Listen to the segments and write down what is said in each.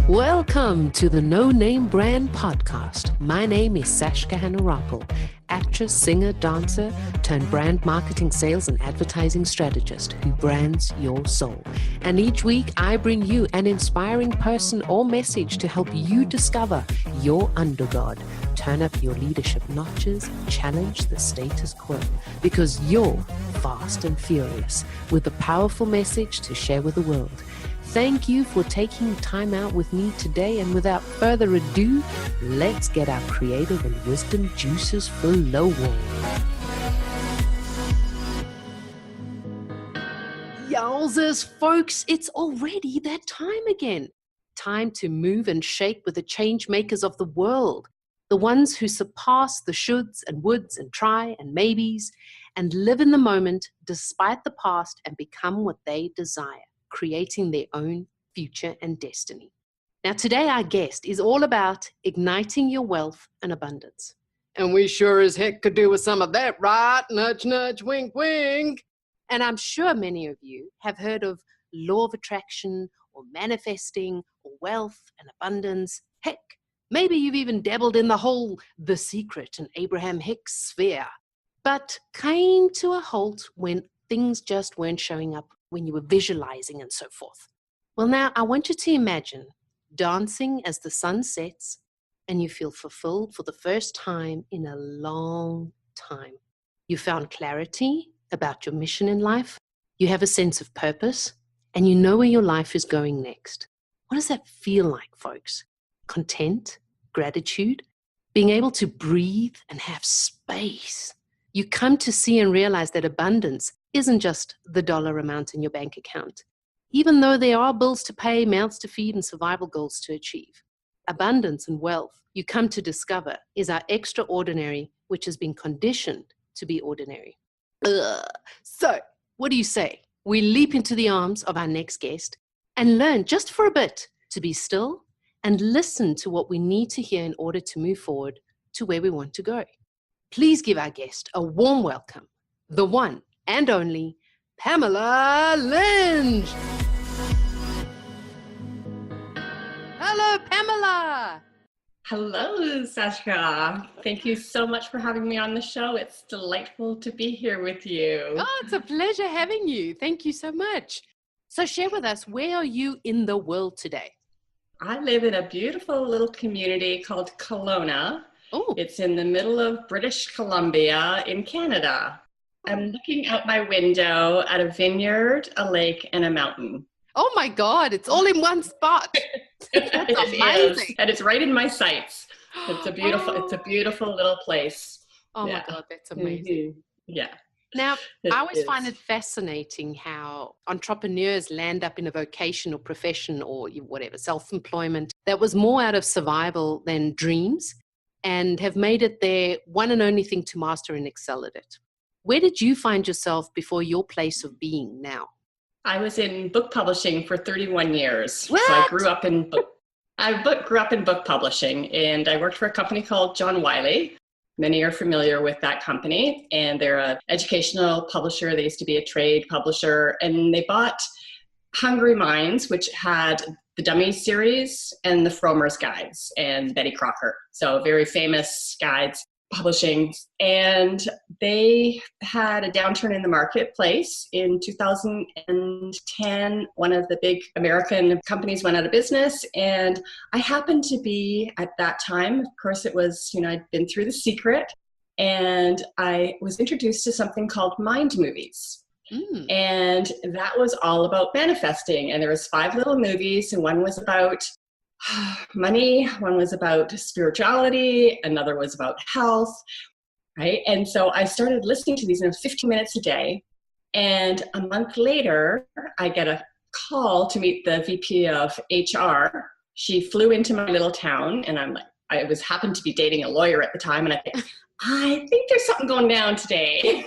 Welcome to the No Name Brand Podcast. My name is Sashka Hanarappel, actress, singer, dancer, turned brand marketing, sales, and advertising strategist who brands your soul. And each week I bring you an inspiring person or message to help you discover your undergod, turn up your leadership notches, challenge the status quo, because you're fast and furious with a powerful message to share with the world. Thank you for taking time out with me today, and without further ado, let's get our creative and wisdom juices flowing. Yowzers, folks, it's already that time again. Time to move and shake with the change makers of the world, the ones who surpass the shoulds and woulds and try and maybes, and live in the moment despite the past and become what they desire, creating their own future and destiny. Now, today our guest is all about igniting your wealth and abundance. And we sure as heck could do with some of that, right? Nudge, nudge, wink, wink. And I'm sure many of you have heard of law of attraction or manifesting or wealth and abundance. Heck, maybe you've even dabbled in the whole The Secret and Abraham Hicks sphere, but came to a halt when things just weren't showing up, when you were visualizing and so forth. Well, now I want you to imagine dancing as the sun sets and you feel fulfilled for the first time in a long time. You found clarity about your mission in life. You have a sense of purpose and you know where your life is going next. What does that feel like, folks? Content, gratitude, being able to breathe and have space. You come to see and realize that abundance isn't just the dollar amount in your bank account. Even though there are bills to pay, mouths to feed, and survival goals to achieve, abundance and wealth, you come to discover, is our extraordinary, which has been conditioned to be ordinary. So, what do you say? We leap into the arms of our next guest and learn just for a bit to be still and listen to what we need to hear in order to move forward to where we want to go. Please give our guest a warm welcome, the one and only Pamela Lynch. Hello, Pamela. Hello, Sashka. Thank you so much for having me on the show. It's delightful to be here with you. Oh, it's a pleasure having you. Thank you so much. So share with us, where are you in the world today? I live in a beautiful little community called Kelowna. Oh. It's in the middle of British Columbia in Canada. I'm looking out my window at a vineyard, a lake, and a mountain. Oh my God, it's all in one spot. That's amazing. And it's right in my sights. It's a beautiful little place. Oh my God, that's amazing. Mm-hmm. Yeah. Now, I always find it fascinating how entrepreneurs land up in a vocation or profession or whatever, self-employment, that was more out of survival than dreams, and have made it their one and only thing to master and excel at it. Where did you find yourself before your place of being now? I was in book publishing for 31 years. What? So I grew up in book publishing, and I worked for a company called John Wiley. Many are familiar with that company, and they're an educational publisher. They used to be a trade publisher, and they bought Hungry Minds, which had the Dummies series and the Frommer's Guides and Betty Crocker. So very famous guides publishing. And they had a downturn in the marketplace in 2010. One of the big American companies went out of business. And I happened to be at that time, of course it was, I'd been through The Secret, and I was introduced to something called Mind Movies. And that was all about manifesting. And there was 5 little movies, and one was about money, one was about spirituality, another was about health, right? And so I started listening to these, and it was 15 minutes a day. And a month later, I get a call to meet the VP of HR. She flew into my little town, and I happened to be dating a lawyer at the time, and I think there's something going down today.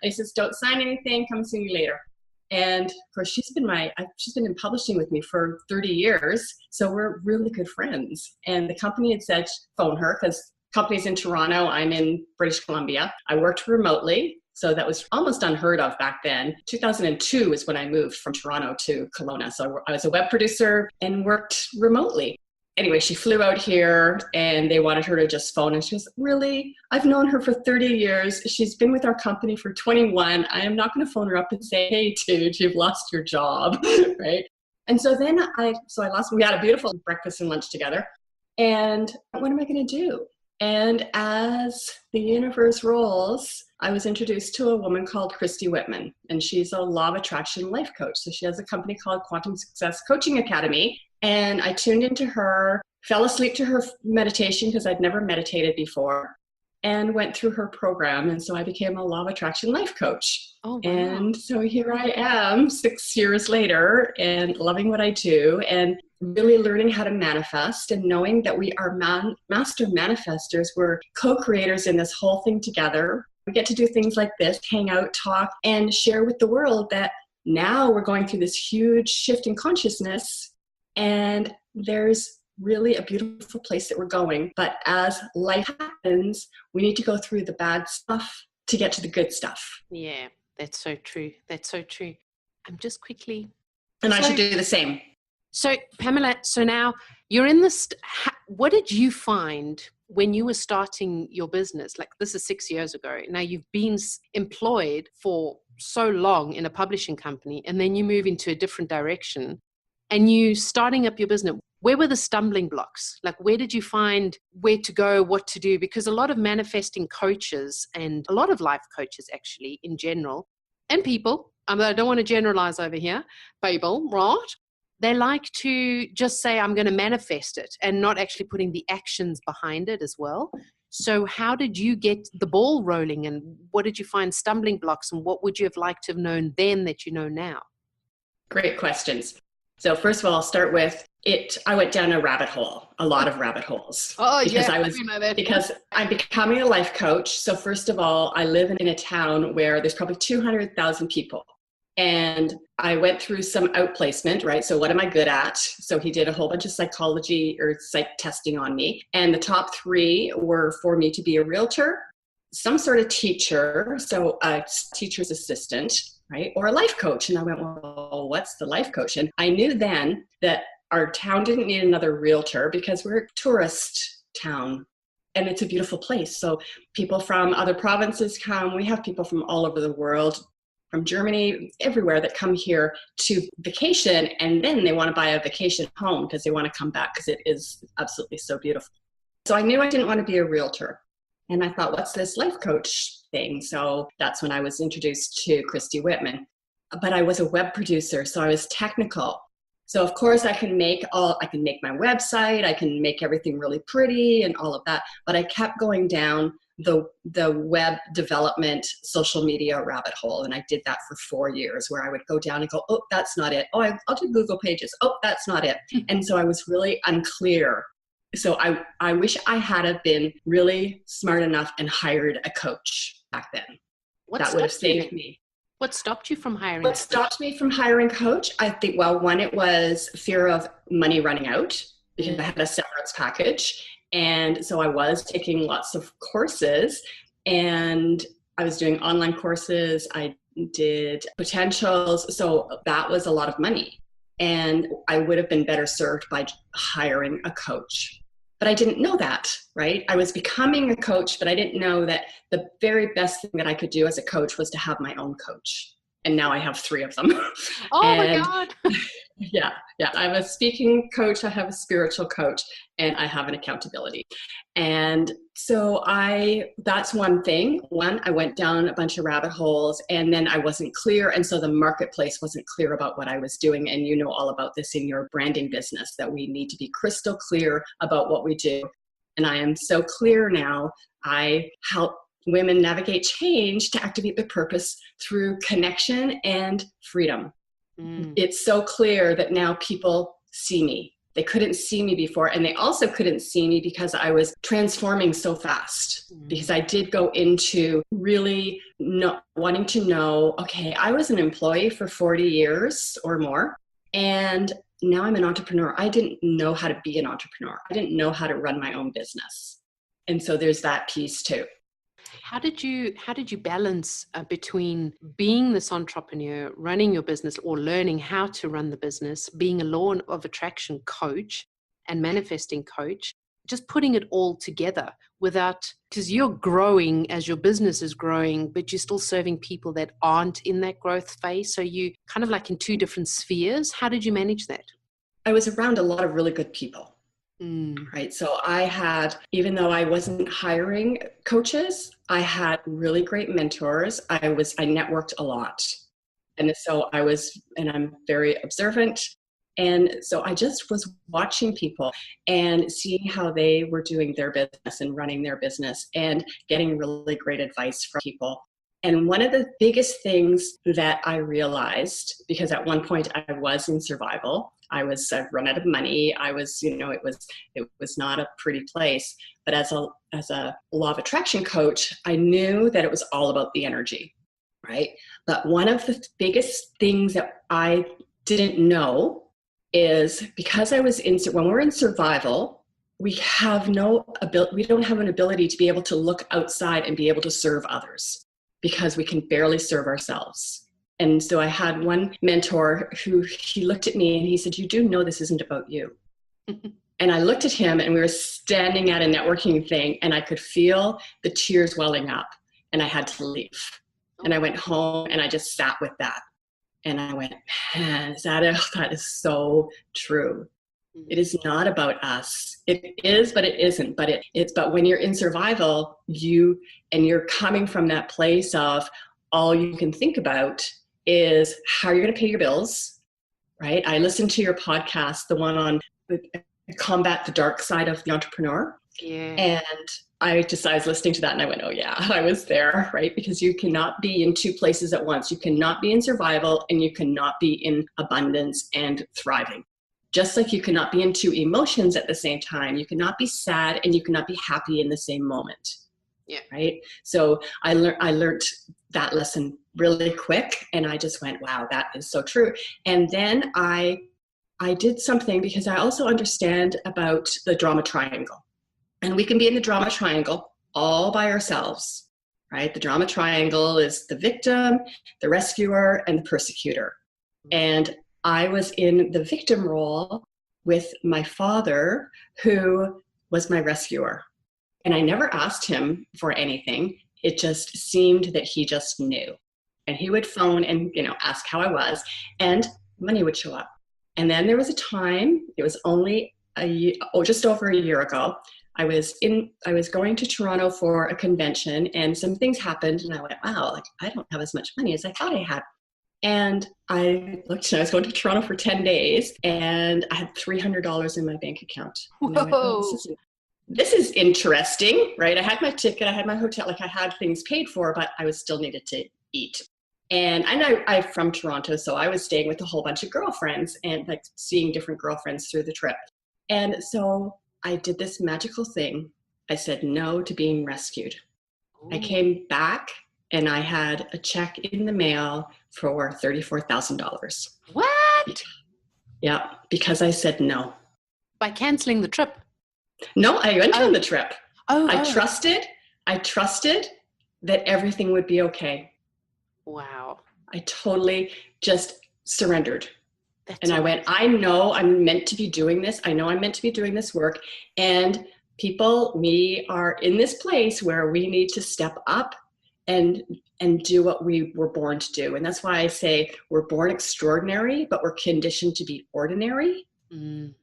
I says, don't sign anything, come see me later. And of course, she's been in publishing with me for 30 years. So we're really good friends. And the company had said, phone her, because company's in Toronto, I'm in British Columbia. I worked remotely. So that was almost unheard of back then. 2002 is when I moved from Toronto to Kelowna. So I was a web producer and worked remotely. Anyway, she flew out here and they wanted her to just phone. And she goes, really? I've known her for 30 years. She's been with our company for 21. I am not going to phone her up and say, hey, dude, you've lost your job, right? And so then we had a beautiful breakfast and lunch together. And what am I going to do? And as the universe rolls, I was introduced to a woman called Christy Whitman, and she's a law of attraction life coach. So she has a company called Quantum Success Coaching Academy. And I tuned into her, fell asleep to her meditation because I'd never meditated before, and went through her program. And so I became a law of attraction life coach. Oh, wow. And so here I am 6 years later and loving what I do and really learning how to manifest and knowing that we are master manifestors. We're co-creators in this whole thing together. We get to do things like this, hang out, talk, and share with the world that now we're going through this huge shift in consciousness, and there's really a beautiful place that we're going. But as life happens, we need to go through the bad stuff to get to the good stuff. Yeah, that's so true. That's so true. I'm just quickly... And I should do the same. So, Pamela, so now you're in this... What did you find when you were starting your business? Like, this is 6 years ago. Now you've been employed for so long in a publishing company, and then you move into a different direction and you starting up your business. Where were the stumbling blocks? Like, where did you find where to go, what to do? Because a lot of manifesting coaches and a lot of life coaches actually in general, and people, I don't want to generalize over here, people, right? They like to just say, I'm going to manifest it, and not actually putting the actions behind it as well. So how did you get the ball rolling, and what did you find stumbling blocks, and what would you have liked to have known then that you know now? Great questions. So first of all, I'll start with it. I went down a rabbit hole, a lot of rabbit holes. Oh, because yeah. Because I'm becoming a life coach. So first of all, I live in a town where there's probably 200,000 people. And I went through some outplacement, right? So what am I good at? So he did a whole bunch of psychology or psych testing on me. And the top 3 were for me to be a realtor, some sort of teacher, so a teacher's assistant, right? Or a life coach. And I went, well, what's the life coach? And I knew then that our town didn't need another realtor because we're a tourist town. And it's a beautiful place. So people from other provinces come. We have people from all over the world, from Germany, everywhere, that come here to vacation, and then they want to buy a vacation home because they want to come back because it is absolutely so beautiful. So I knew I didn't want to be a realtor. And I thought, what's this life coach thing? So that's when I was introduced to Christy Whitman. But I was a web producer, so I was technical. So of course I can make my website, I can make everything really pretty and all of that, but I kept going down the web development, social media rabbit hole. And I did that for 4 years, where I would go down and go, oh, that's not it. Oh, I'll do Google Pages. Oh, that's not it. And so I was really unclear. So I wish I had have been really smart enough and hired a coach back then. That would have saved me. What stopped you from hiring? What stopped me from hiring a coach? I think, well, one, it was fear of money running out because I had a severance package. And so I was taking lots of courses, and I was doing online courses. I did potentials. So that was a lot of money. And I would have been better served by hiring a coach. But I didn't know that, right? I was becoming a coach, but I didn't know that the very best thing that I could do as a coach was to have my own coach. And now I have 3 of them. Oh my God. Yeah. I have a speaking coach, I have a spiritual coach, and I have an accountability. And so that's one thing. One, I went down a bunch of rabbit holes, and then I wasn't clear. And so the marketplace wasn't clear about what I was doing. And you know all about this in your branding business, that we need to be crystal clear about what we do. And I am so clear now. I help women navigate change to activate their purpose through connection and freedom. It's so clear that now people see me. They couldn't see me before. And they also couldn't see me because I was transforming so fast. Because I did go into really wanting to know, okay, I was an employee for 40 years or more, and now I'm an entrepreneur. I didn't know how to be an entrepreneur. I didn't know how to run my own business. And so there's that piece too. How did you balance between being this entrepreneur, running your business, or learning how to run the business, being a law of attraction coach and manifesting coach, just putting it all together without, because you're growing as your business is growing, but you're still serving people that aren't in that growth phase. So you kind of like in two different spheres. How did you manage that? I was around a lot of really good people. Mm. Right. So I had, even though I wasn't hiring coaches, I had really great mentors. I networked a lot. And so I'm very observant. And so I just was watching people and seeing how they were doing their business and running their business and getting really great advice from people. And one of the biggest things that I realized, because at one point I was in survival, I've run out of money. It was not a pretty place. But as a law of attraction coach, I knew that it was all about the energy, right? But one of the biggest things that I didn't know is because when we're in survival, we don't have an ability to be able to look outside and be able to serve others because we can barely serve ourselves. And so I had one mentor who he looked at me and he said, "You do know this isn't about you." And I looked at him and we were standing at a networking thing and I could feel the tears welling up and I had to leave. And I went home and I just sat with that. And I went, man, that is so true. It is not about us. It is, but it isn't. But when you're in survival, you're coming from that place of all you can think about is how you're going to pay your bills, right? I listened to your podcast, the one on combat the dark side of the entrepreneur. Yeah. And I was listening to that and I went, oh yeah, I was there, right? Because you cannot be in two places at once. You cannot be in survival and you cannot be in abundance and thriving. Just like you cannot be in two emotions at the same time. You cannot be sad and you cannot be happy in the same moment. Yeah. Right. So I learned that lesson really quick and I just went, wow, that is so true. And then I did something because I also understand about the drama triangle. And we can be in the drama triangle all by ourselves, right? The drama triangle is the victim, the rescuer, and the persecutor. And I was in the victim role with my father, who was my rescuer. And I never asked him for anything. It just seemed that he just knew. And he would phone and, ask how I was, and money would show up. And then there was a time, it was only just over a year ago, I was going to Toronto for a convention and some things happened and I went, wow, I don't have as much money as I thought I had. And I looked and I was going to Toronto for 10 days and I had $300 in my bank account. And I went, oh, this is interesting, right? I had my ticket, I had my hotel, I had things paid for, but I was still needed to eat. And I'm from Toronto, so I was staying with a whole bunch of girlfriends and seeing different girlfriends through the trip. And so I did this magical thing. I said no to being rescued. Ooh. I came back and I had a check in the mail for $34,000. What? Yeah, because I said no. By canceling the trip? No, I went on the trip. I trusted that everything would be okay. Wow. I totally just surrendered. That's I went, I know I'm meant to be doing this. I know I'm meant to be doing this work. And we are in this place where we need to step up and do what we were born to do. And that's why I say we're born extraordinary, but we're conditioned to be ordinary. Mm.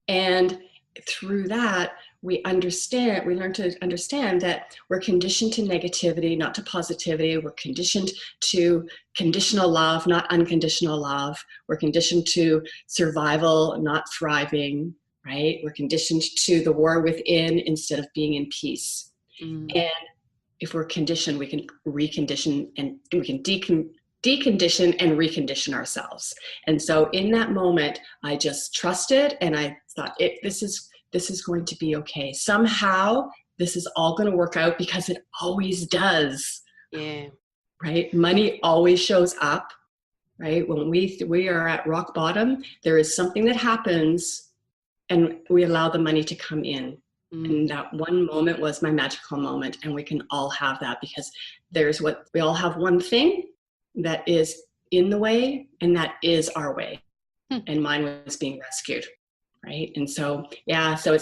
And through that, we learn to understand that we're conditioned to negativity, not to positivity. We're conditioned to conditional love, not unconditional love. We're conditioned to survival, not thriving, right? We're conditioned to the war within instead of being in peace. Mm. And if we're conditioned, we can recondition and we can decondition and recondition ourselves. And so in that moment, I just trusted and I thought, this is going to be okay. Somehow this is all going to work out because it always does. Yeah. Right? Money always shows up, right? When we are at rock bottom, there is something that happens and we allow the money to come in. And that one moment was my magical moment. And we can all have that, because we all have one thing that is in the way, and that is our way. And mine was being rescued. Right. And so, yeah, so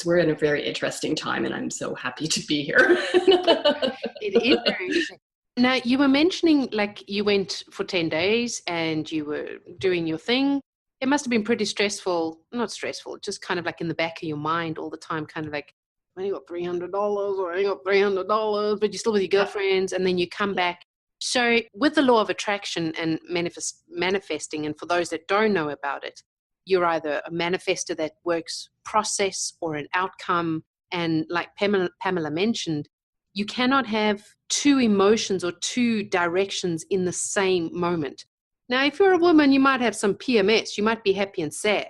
we're in a very interesting time, and I'm so happy to be here. It is very interesting. Now, you were mentioning like you went for 10 days and you were doing your thing. It must have been pretty stressful, not stressful, just kind of like in the back of your mind all the time, kind of like, I only got $300 or I only got $300, but you're still with your girlfriends, and then you come back. So with the law of attraction and manifesting, and for those that don't know about it, you're either a manifester that works process or an outcome. And like Pamela mentioned, you cannot have two emotions or two directions in the same moment. Now, if you're a woman, you might have some PMS. You might be happy and sad,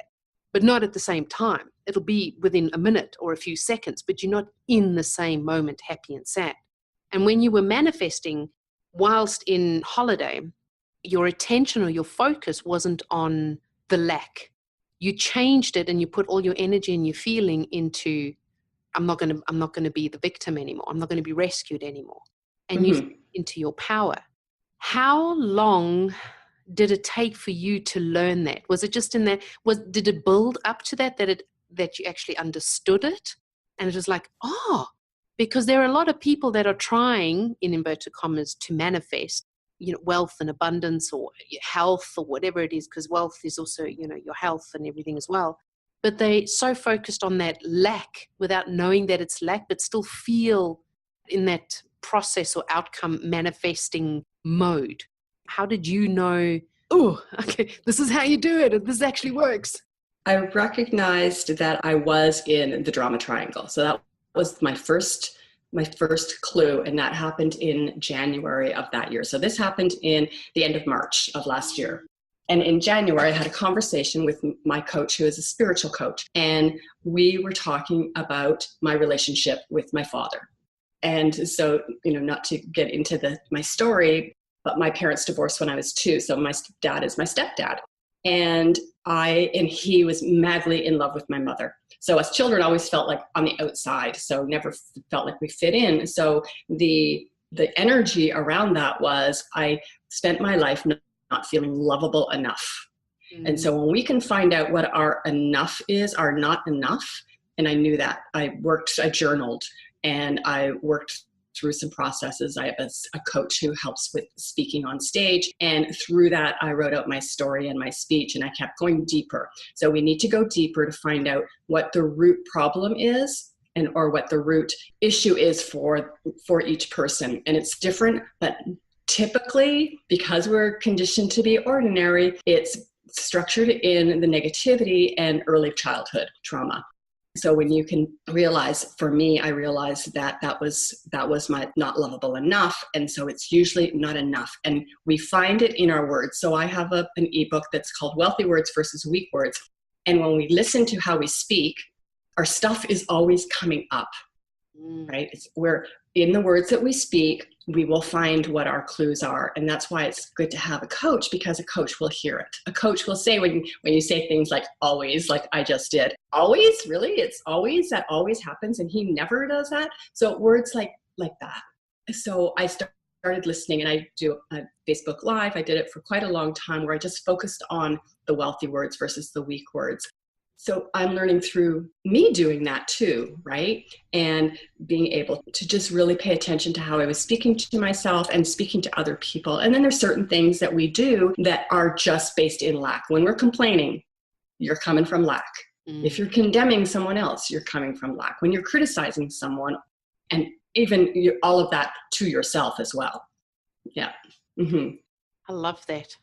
but not at the same time. It'll be within a minute or a few seconds, but you're not in the same moment happy and sad. And when you were manifesting whilst in holiday, your attention or your focus wasn't on the lack. You changed it and you put all your energy and your feeling into, I'm not going to be the victim anymore. I'm not going to be rescued anymore. And you into your power. How long did it take for you to learn that? Was it just in that? Did it build up to that you actually understood it? And it was like, oh, because there are a lot of people that are trying, in inverted commas, to manifest, wealth and abundance or health or whatever it is, because wealth is also, your health and everything as well. But they so focused on that lack without knowing that it's lack, but still feel in that process or outcome manifesting mode. How did you know, oh, okay, this is how you do it, this actually works? I recognized that I was in the drama triangle. So that was my first clue, and that happened in January of that year. So this happened in the end of March of last year. And in January, I had a conversation with my coach, who is a spiritual coach, and we were talking about my relationship with my father. And so, not to get into my story, but my parents divorced when I was 2. So my dad is my stepdad. And he was madly in love with my mother. So as children, always felt like on the outside, so never felt like we fit in. So the energy around that was, I spent my life not feeling lovable enough. And so when we can find out what our enough is, our not enough, and I knew that. I journaled, and I worked through some processes. I have a coach who helps with speaking on stage. And through that, I wrote out my story and my speech, and I kept going deeper. So we need to go deeper to find out what the root problem is, or what the root issue is for each person. And it's different, but typically, because we're conditioned to be ordinary, it's structured in the negativity and early childhood trauma. So when you can realize, for me, I realized that was my not lovable enough. And so it's usually not enough. And we find it in our words. So I have an ebook that's called Wealthy Words versus Weak Words. And when we listen to how we speak, our stuff is always coming up, right? We're in the words that we speak, we will find what our clues are. And that's why it's good to have a coach, because a coach will hear it. A coach will say, when you say things like always, like I just did, always, really? It's always? That always happens, and he never does that? So words like that. So I started listening, and I do a Facebook Live. I did it for quite a long time, where I just focused on the wealthy words versus the weak words. So I'm learning through me doing that too, right? And being able to just really pay attention to how I was speaking to myself and speaking to other people. And then there's certain things that we do that are just based in lack. When we're complaining, you're coming from lack. If you're condemning someone else, you're coming from lack. When you're criticizing someone, and even all of that to yourself as well. Yeah. I love that.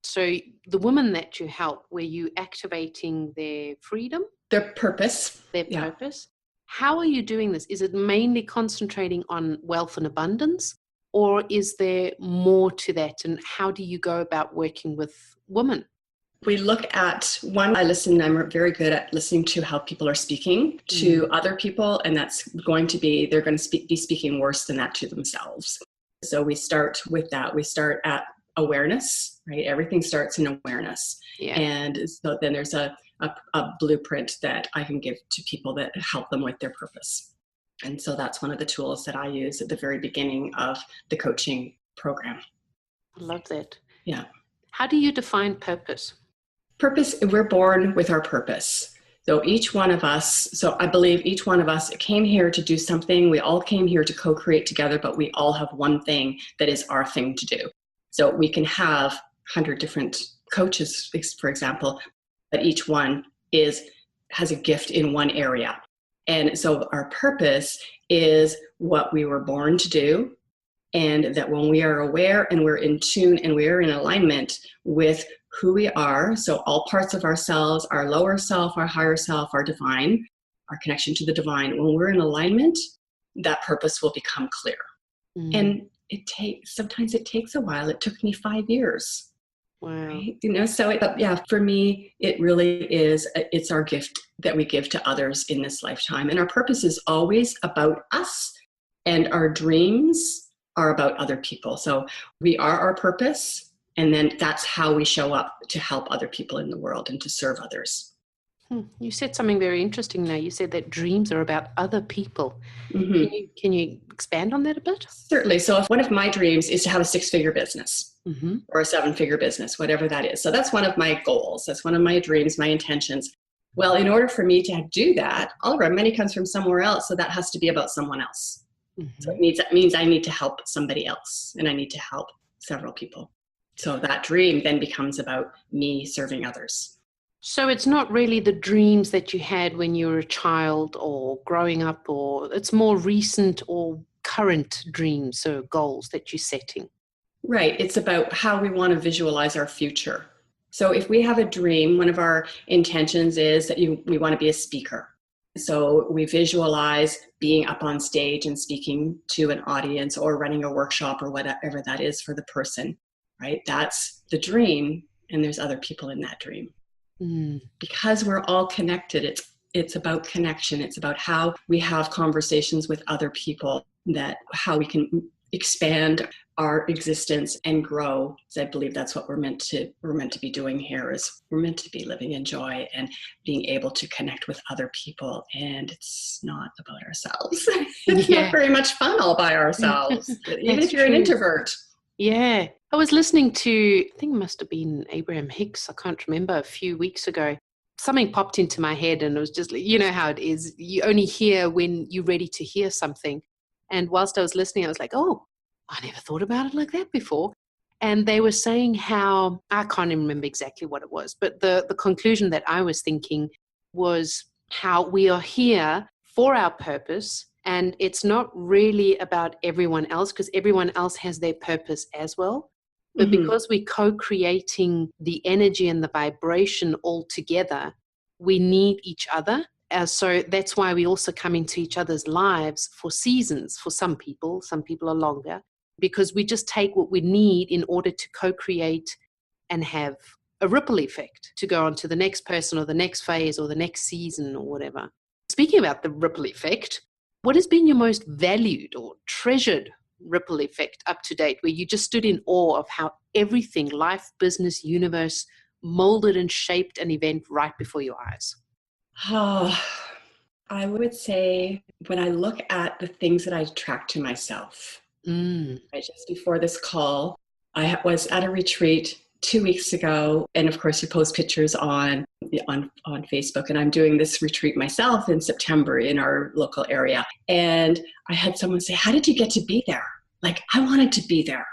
So the women that you help, were you activating their freedom? Their purpose. Purpose. How are you doing this? Is it mainly concentrating on wealth and abundance, or is there more to that? And how do you go about working with women? We look at I'm very good at listening to how people are speaking to other people, and that's going to be, they're going to be speaking worse than that to themselves. So we start with that. We start at awareness, right? Everything starts in awareness. Yeah. And so then there's a a blueprint that I can give to people that help them with their purpose. And so that's one of the tools that I use at the very beginning of the coaching program. I love that. Yeah. How do you define purpose? Purpose, we're born with our purpose. So each one of us, so I believe each one of us came here to do something. We all came here to co-create together, but we all have one thing that is our thing to do. So we can have 100 different coaches, for example, but each one has a gift in one area. And so our purpose is what we were born to do. And that when we are aware and we're in tune and we are in alignment with who we are, so all parts of ourselves, our lower self, our higher self, our divine, our connection to the divine, when we're in alignment, that purpose will become clear. And sometimes it takes a while. It took me 5 years. Wow. Right? So for me, it really is, it's our gift that we give to others in this lifetime. And our purpose is always about us, and our dreams are about other people. So we are our purpose, and then that's how we show up to help other people in the world and to serve others. You said something very interesting there. You said that dreams are about other people. Mm-hmm. Can you expand on that a bit? Certainly. So if one of my dreams is to have a 6-figure business or a 7-figure business, whatever that is. So that's one of my goals. That's one of my dreams, my intentions. Well, in order for me to do that, all of our money comes from somewhere else. So that has to be about someone else. So it means I need to help somebody else, and I need to help several people. So that dream then becomes about me serving others. So it's not really the dreams that you had when you were a child or growing up, or it's more recent or current dreams or goals that you're setting. Right. It's about how we want to visualize our future. So if we have a dream, one of our intentions is that we want to be a speaker. So we visualize being up on stage and speaking to an audience or running a workshop or whatever that is for the person, right? That's the dream. And there's other people in that dream. Because we're all connected. It's about connection. It's about how we have conversations with other people, that how we can expand our existence and grow. So I believe that's what we're meant to be doing here. Is we're meant to be living in joy and being able to connect with other people. And it's not about ourselves. It's not very much fun all by ourselves, even if you're an introvert. Yeah. I was listening to, I think it must have been Abraham Hicks, I can't remember, a few weeks ago. Something popped into my head, and it was just, you know how it is. You only hear when you're ready to hear something. And whilst I was listening, I was like, oh, I never thought about it like that before. And they were saying how, I can't even remember exactly what it was, but the conclusion that I was thinking was how we are here for our purpose. And it's not really about everyone else, because everyone else has their purpose as well. But because we're co-creating the energy and the vibration all together, we need each other. So that's why we also come into each other's lives for seasons. For some people are longer, because we just take what we need in order to co-create and have a ripple effect to go on to the next person or the next phase or the next season or whatever. Speaking about the ripple effect, what has been your most valued or treasured ripple effect up to date, where you just stood in awe of how everything, life, business, universe, molded and shaped an event right before your eyes? Oh, I would say when I look at the things that I attract to myself. Right, just before this call, I was at a retreat 2 weeks ago, and of course you post pictures on Facebook, and I'm doing this retreat myself in September in our local area. And I had someone say, how did you get to be there? Like, I wanted to be there.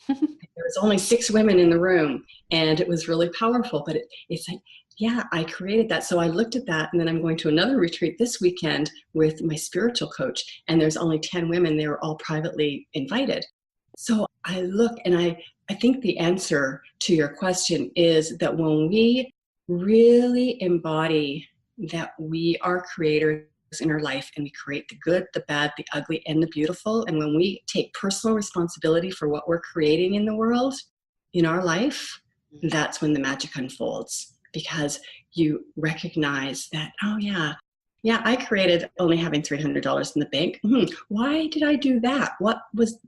There was only 6 women in the room, and it was really powerful, but it's like, yeah, I created that. So I looked at that, and then I'm going to another retreat this weekend with my spiritual coach, and there's only 10 women. They were all privately invited. So I look, and I think the answer to your question is that when we really embody that we are creators in our life, and we create the good, the bad, the ugly, and the beautiful, and when we take personal responsibility for what we're creating in the world, in our life, that's when the magic unfolds. Because you recognize that, oh yeah, I created only having $300 in the bank. Why did I do that?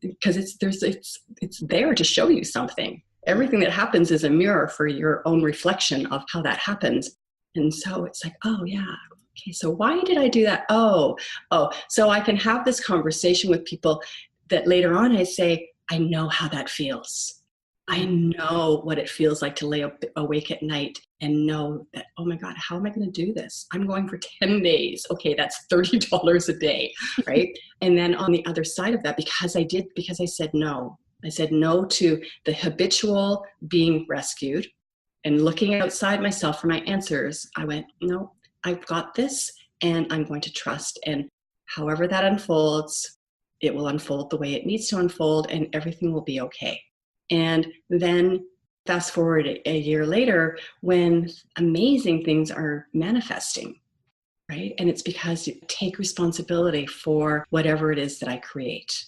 Because it's there to show you something. Everything that happens is a mirror for your own reflection of how that happens. And so it's like, oh yeah, okay, so why did I do that? Oh, so I can have this conversation with people that later on I say, I know how that feels. I know what it feels like to lay awake at night and know that, oh my God, how am I going to do this? I'm going for 10 days. Okay, that's $30 a day, right? And then on the other side of that, because I said no. I said no to the habitual being rescued and looking outside myself for my answers. I went, no, I've got this and I'm going to trust. And however that unfolds, it will unfold the way it needs to unfold and everything will be okay. And then fast forward a year later when amazing things are manifesting, right? And it's because you take responsibility for whatever it is that I create.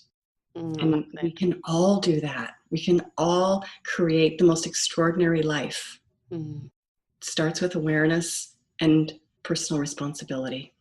And we can all do that. We can all create the most extraordinary life. It starts with awareness and personal responsibility.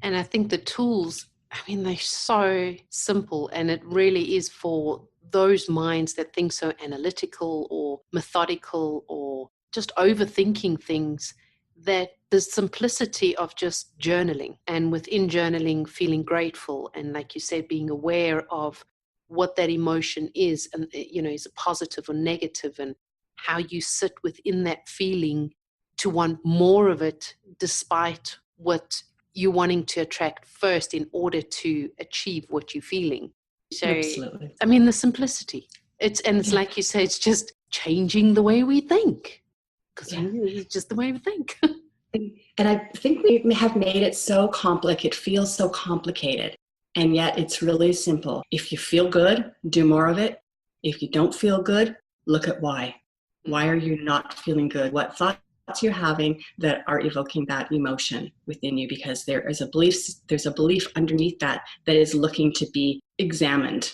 And I think the tools, I mean, they're so simple, and it really is for those minds that think so analytical or methodical or just overthinking things, that the simplicity of just journaling, and within journaling feeling grateful, and like you said, being aware of what that emotion is, and is it positive or negative, and how you sit within that feeling to want more of it despite what you're wanting to attract first in order to achieve what you're feeling. So, absolutely. I mean, the simplicity. It's like you say, it's just changing the way we think. Because it's just the way we think. And I think we have made it so complicated. It feels so complicated. And yet it's really simple. If you feel good, do more of it. If you don't feel good, look at why. Why are you not feeling good? What thoughts you're having that are evoking that emotion within you? Because there's a belief underneath that is looking to be examined,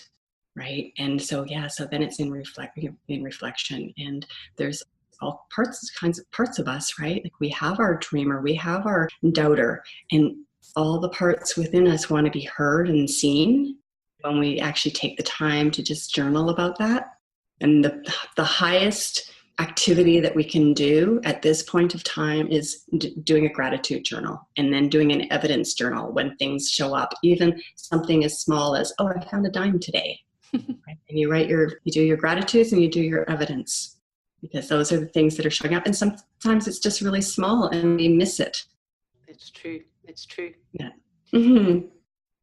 right? And so then it's in reflection, and there's all kinds of parts of us, right? Like we have our dreamer, we have our doubter, and all the parts within us want to be heard and seen. When we actually take the time to just journal about that, and the highest activity that we can do at this point of time is doing a gratitude journal, and then doing an evidence journal when things show up, even something as small as, oh, I found a dime today. Right? And you do your gratitudes and you do your evidence, because those are the things that are showing up. And sometimes it's just really small and we miss it. It's true. It's true. Yeah. Mm-hmm.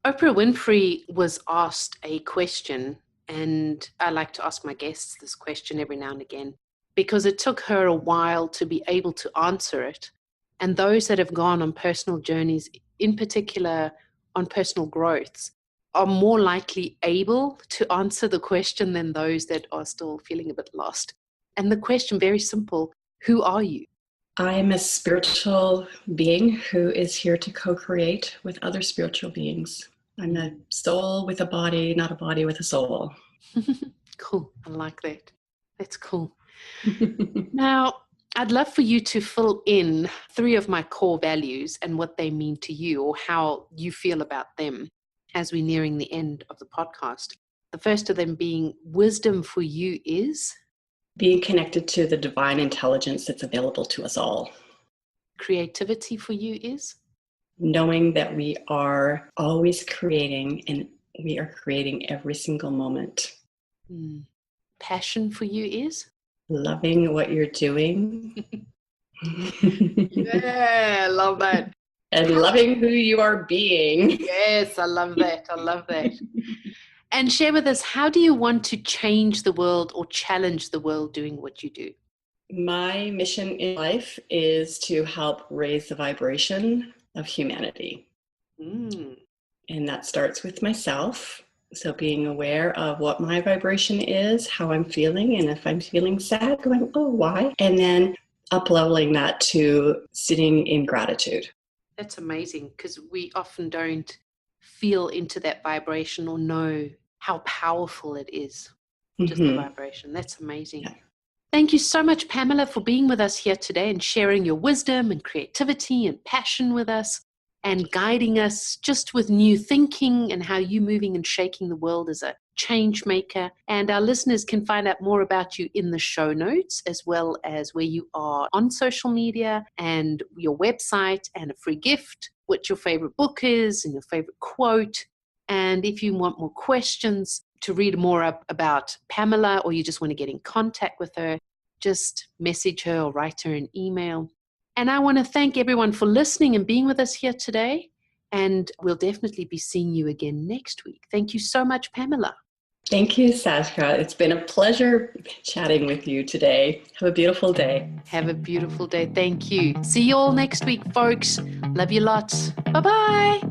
Oprah Winfrey was asked a question, and I like to ask my guests this question every now and again, because it took her a while to be able to answer it. And those that have gone on personal journeys, in particular on personal growths, are more likely able to answer the question than those that are still feeling a bit lost. And the question, very simple: who are you? I'm a spiritual being who is here to co-create with other spiritual beings. I'm a soul with a body, not a body with a soul. Cool. I like that. That's cool. Now, I'd love for you to fill in 3 of my core values and what they mean to you, or how you feel about them, as we're nearing the end of the podcast. The first of them being, wisdom for you is? Being connected to the divine intelligence that's available to us all. Creativity for you is? Knowing that we are always creating, and we are creating every single moment. Passion for you is? Loving what you're doing. Yeah, I love that. And loving who you are being. Yes, I love that. I love that. And share with us, how do you want to change the world or challenge the world doing what you do? My mission in life is to help raise the vibration of humanity. And that starts with myself. So being aware of what my vibration is, how I'm feeling, and if I'm feeling sad, going, oh, why? And then up-leveling that to sitting in gratitude. That's amazing, because we often don't feel into that vibration or know how powerful it is. Just the vibration. That's amazing. Yeah. Thank you so much, Pamela, for being with us here today and sharing your wisdom and creativity and passion with us, and guiding us just with new thinking and how you moving and shaking the world as a change maker. And our listeners can find out more about you in the show notes, as well as where you are on social media and your website and a free gift, what your favorite book is and your favorite quote. And if you want more questions to read more up about Pamela, or you just want to get in contact with her, just message her or write her an email. And I want to thank everyone for listening and being with us here today. And we'll definitely be seeing you again next week. Thank you so much, Pamela. Thank you, Sasha. It's been a pleasure chatting with you today. Have a beautiful day. Have a beautiful day. Thank you. See you all next week, folks. Love you lots. Bye-bye.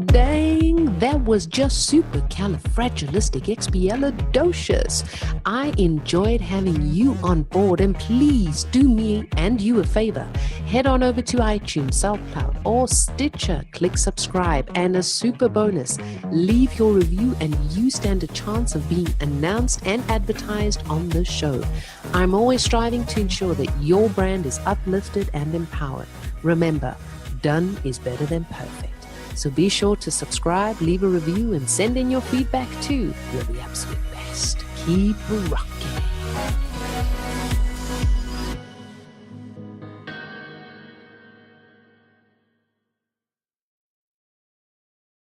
Dang, that was just supercalifragilisticexpialidocious. I enjoyed having you on board, and please do me and you a favor. Head on over to iTunes, SoundCloud, or Stitcher. Click subscribe, and a super bonus, leave your review and you stand a chance of being announced and advertised on the show. I'm always striving to ensure that your brand is uplifted and empowered. Remember, done is better than perfect. So be sure to subscribe, leave a review, and send in your feedback too. You're the absolute best. Keep rocking.